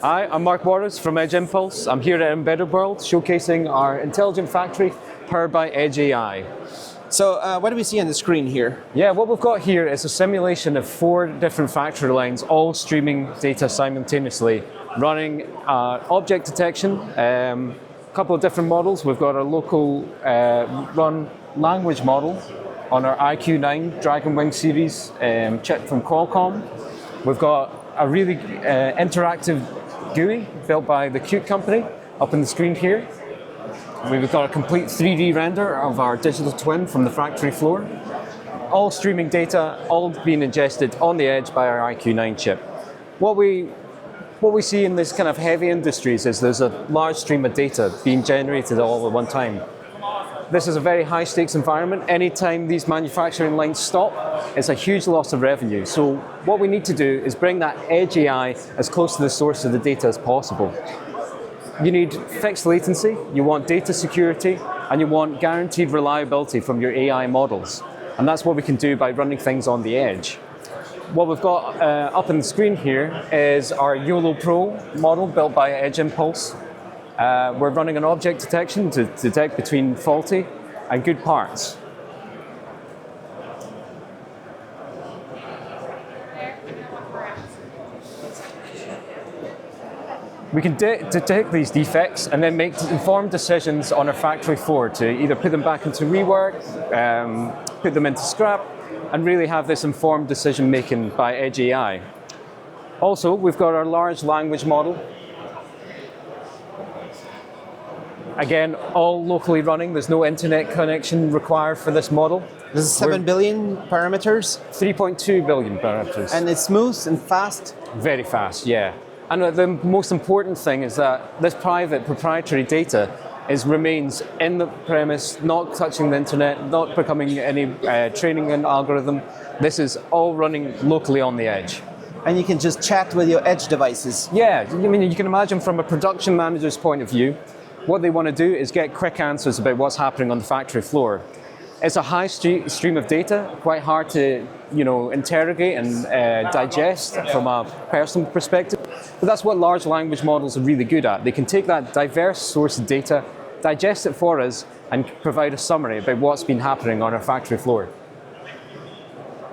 Hi, I'm Mark Morris from Edge Impulse. I'm here at Embedded World showcasing our intelligent factory powered by Edge AI. So what do we see on the screen here? Yeah, what we've got here is a simulation of 4 different factory lines, all streaming data simultaneously, running object detection, a couple of different models. We've got a local run language model on our IQ9 Dragonwing series chip from Qualcomm. We've got a really interactive GUI built by the Qt company up on the screen here. We've got a complete 3D render of our digital twin from the factory floor. All streaming data, all being ingested on the edge by our IQ9 chip. What we see in this kind of heavy industries is there's a large stream of data being generated all at one time. This is a very high stakes environment. Anytime these manufacturing lines stop, it's a huge loss of revenue. So what we need to do is bring that edge AI as close to the source of the data as possible. You need fixed latency, you want data security, and you want guaranteed reliability from your AI models. And that's what we can do by running things on the edge. What we've got up on the screen here is our YOLO-Pro model built by Edge Impulse. We're running an object detection to detect between faulty and good parts. We can detect these defects and then make informed decisions on our factory floor to either put them back into rework, put them into scrap, and really have this informed decision making by Edge AI. Also, we've got our large language model. Again, all locally running. There's no internet connection required for this model. This is 7 billion parameters? 3.2 billion parameters. And it's smooth and fast? Very fast, yeah. And the most important thing is that this private proprietary data remains in the premise, not touching the internet, not becoming any training and algorithm. This is all running locally on the edge. And you can just chat with your edge devices? Yeah, I mean, you can imagine from a production manager's point of view, what they want to do is get quick answers about what's happening on the factory floor. It's a high stream of data, quite hard to interrogate and digest from a personal perspective. But that's what large language models are really good at. They can take that diverse source of data, digest it for us, and provide a summary about what's been happening on our factory floor.